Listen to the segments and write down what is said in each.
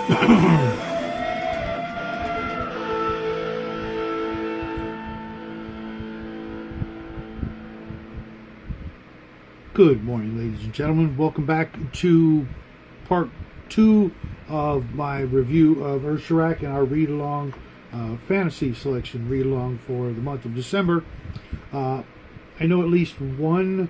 Good morning, ladies and gentlemen. Welcome back to part 2 of my review of URSHURAK and our read-along fantasy selection read-along for the month of December. I know at least one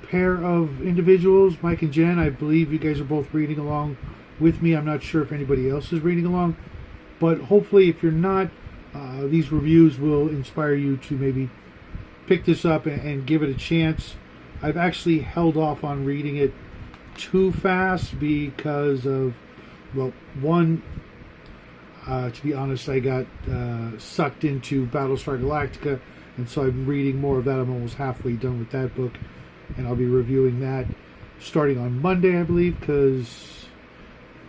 pair of individuals, Mike and Jen. I believe you guys are both reading along with me. I'm not sure if anybody else is reading along, but hopefully if you're not, these reviews will inspire you to maybe pick this up and give it a chance. I've actually held off on reading it too fast because of, well, one, to be honest, I got sucked into Battlestar Galactica, and so I'm reading more of that. I'm almost halfway done with that book, and I'll be reviewing that starting on Monday, I believe, because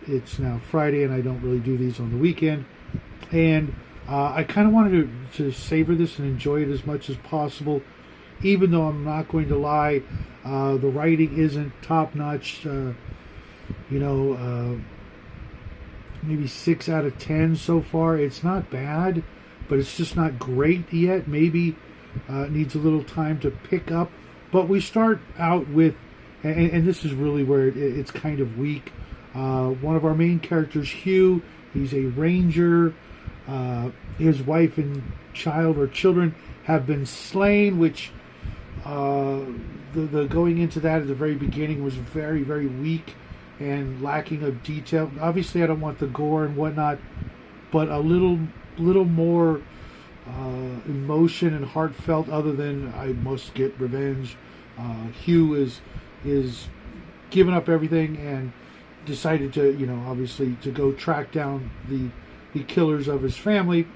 it's now Friday, and I don't really do these on the weekend. And I kind of wanted to savor this and enjoy it as much as possible, even though I'm not going to lie, the writing isn't top-notch, maybe 6 out of 10 so far. It's not bad, but it's just not great yet. Maybe it needs a little time to pick up. But we start out with, and this is really where it's kind of weak, one of our main characters, Hugh. He's a ranger. His wife and children have been slain, which the going into that at the very beginning was very, very weak and lacking of detail. Obviously, I don't want the gore and whatnot, but a little more emotion and heartfelt. Other than I must get revenge. Hugh is giving up everything and decided to, obviously to go track down the killers of his family.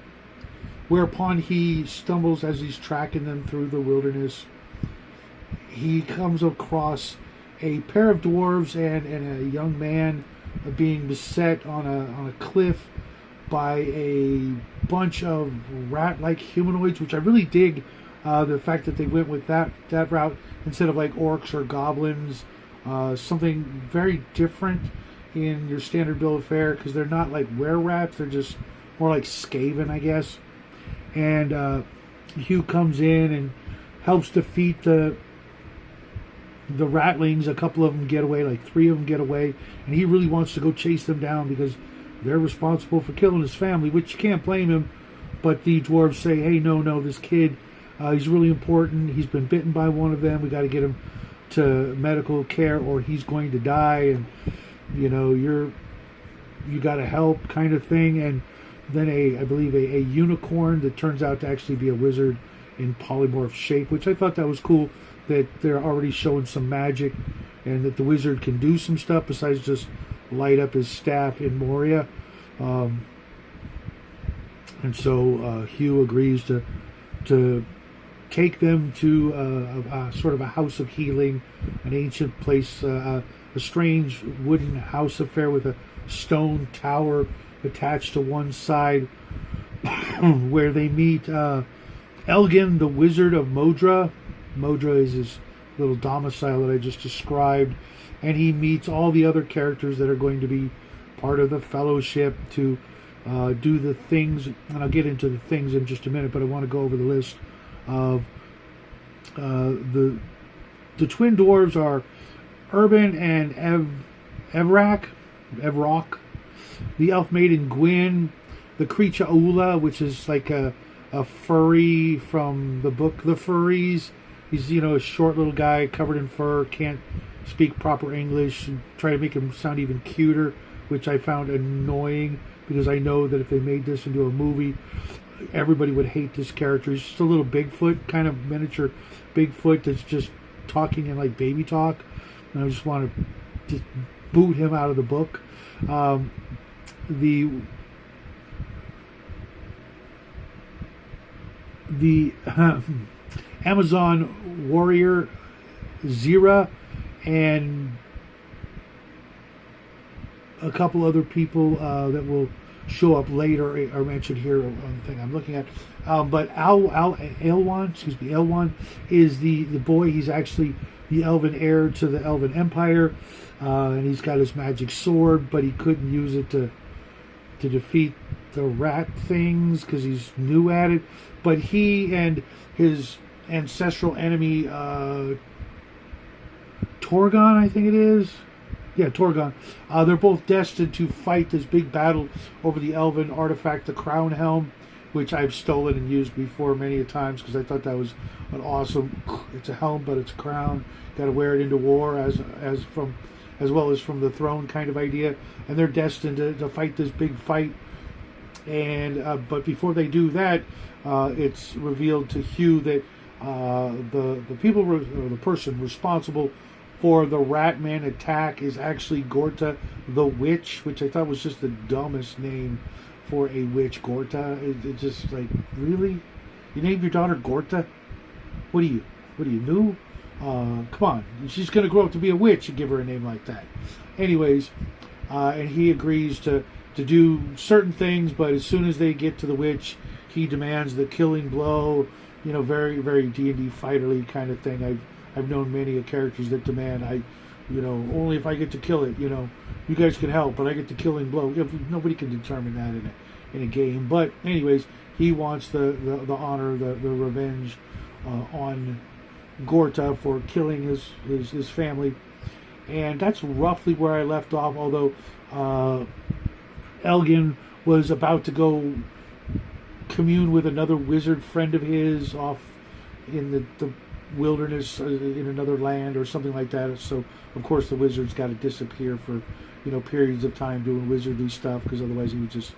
Whereupon he stumbles as he's tracking them through the wilderness. He comes across a pair of dwarves and a young man being beset on a cliff by a bunch of rat-like humanoids, which I really dig. The fact that they went with that route instead of like orcs or goblins, something very different in your standard bill of fare, because they're not like were-rats, they're just more like Skaven, I guess. And Hugh comes in and helps defeat the ratlings. A couple of them get away, like 3 of them get away, and he really wants to go chase them down because they're responsible for killing his family, which you can't blame him. But the dwarves say, hey, no, this kid, he's really important. He's been bitten by one of them. We got to get him to medical care or he's going to die, and you got to help, kind of thing. And then I believe a unicorn that turns out to actually be a wizard in polymorph shape, which I thought that was cool, that they're already showing some magic and that the wizard can do some stuff besides just light up his staff in Moria. And so Hugh agrees to take them to a sort of a house of healing, an ancient place, a strange wooden house affair with a stone tower attached to one side, where they meet Elgin, the Wizard of Modra. Modra is his little domicile that I just described, and he meets all the other characters that are going to be part of the fellowship to do the things, and I'll get into the things in just a minute, but I want to go over the list of the twin dwarves are Urban and Evrock, the elf maiden Gwyn, the creature Ula, which is like a furry from the book The Furries. He's, a short little guy covered in fur, can't speak proper English, and try to make him sound even cuter, which I found annoying because I know that if they made this into a movie, everybody would hate this character. He's just a little Bigfoot, kind of miniature Bigfoot that's just talking in like baby talk, and I just want to just boot him out of the book. The Amazon warrior Zira and a couple other people that will show up later or mentioned here on the thing I'm looking at. But Elwan is the boy. He's actually the elven heir to the Elven Empire, and he's got his magic sword, but he couldn't use it to defeat the rat things because he's new at it. But he and his ancestral enemy, Torgon, I think it is. Yeah, Torgon. They're both destined to fight this big battle over the elven artifact, the Crown Helm, which I've stolen and used before many a times because I thought that was an awesome. It's a helm, but it's a crown. Got to wear it into war as well as from the throne kind of idea. And they're destined to fight this big fight. And but before they do that, it's revealed to Hugh that the people or the person responsible for the Ratman attack is actually Gorta the Witch, which I thought was just the dumbest name for a witch. Gorta. It's just like, really? You named your daughter Gorta? What are you new? Come on, she's gonna grow up to be a witch. You give her a name like that. Anyways, and he agrees to do certain things, but as soon as they get to the witch, he demands the killing blow. You know, very, very D&D fighterly kind of thing. I've known many characters that demand, only if I get to kill it, you guys can help, but I get the killing blow. Nobody can determine that in a game. But anyways, he wants the honor, the revenge on Gorta for killing his family. And that's roughly where I left off, although Elgin was about to go commune with another wizard friend of his off in the wilderness in another land or something like that. So of course the wizard's got to disappear for periods of time doing wizardly stuff, because otherwise he would just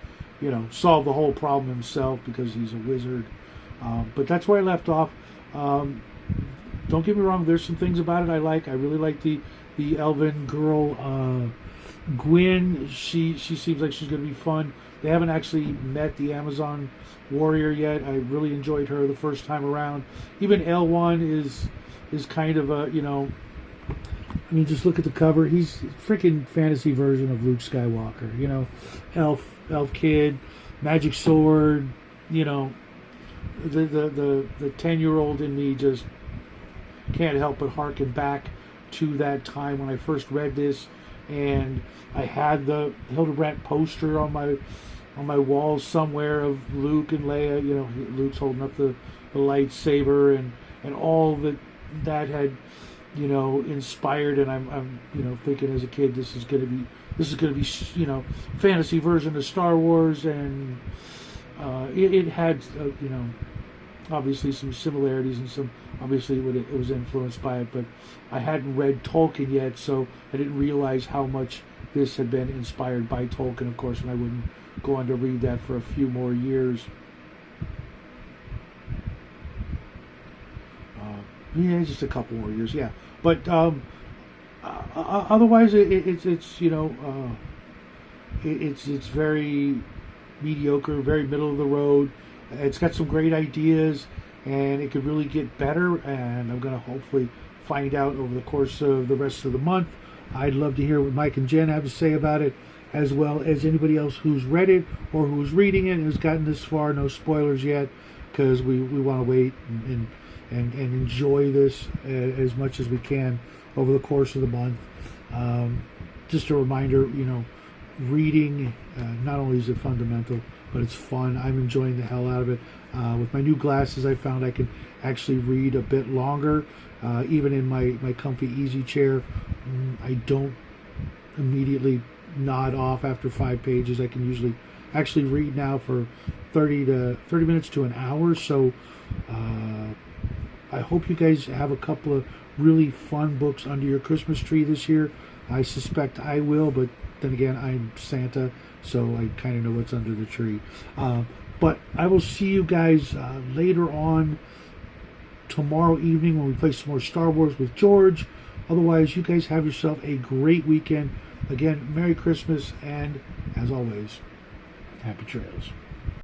solve the whole problem himself because he's a wizard. But that's where I left off. Don't get me wrong, there's some things about it I like. I really like the elven girl Gwyn. She seems like she's going to be fun. They haven't actually met the Amazon warrior yet. I really enjoyed her the first time around. Even Elwan is kind of a, just look at the cover. He's a freaking fantasy version of Luke Skywalker. Elf kid, magic sword. The 10-year-old in me just can't help but harken back to that time when I first read this, and I had the Hildebrandt poster on my wall somewhere of Luke and Leia. Luke's holding up the lightsaber, and all that had inspired. And I'm thinking as a kid, this is gonna be fantasy version of Star Wars, and it had obviously some similarities, and some obviously it was influenced by it, but I hadn't read Tolkien yet, so I didn't realize how much this had been inspired by Tolkien, of course, and I wouldn't go on to read that for a few more years. Just a couple more years, yeah. But otherwise, it's very mediocre, very middle of the road. It's got some great ideas, and it could really get better, and I'm going to hopefully find out over the course of the rest of the month. I'd love to hear what Mike and Jen have to say about it, as well as anybody else who's read it or who's reading it and has gotten this far. No spoilers yet, because we want to wait and enjoy this as much as we can over the course of the month. Just a reminder, reading, not only is it fundamental, but it's fun. I'm enjoying the hell out of it. With my new glasses, I found I can actually read a bit longer. Even in my comfy easy chair, I don't immediately nod off after 5 pages. I can usually actually read now for 30 minutes to an hour. So I hope you guys have a couple of really fun books under your Christmas tree this year. I suspect I will, but then again, I'm Santa, so I kind of know what's under the tree. But I will see you guys later on tomorrow evening when we play some more Star Wars with George. Otherwise, you guys have yourself a great weekend. Again, Merry Christmas, and as always, Happy Trails.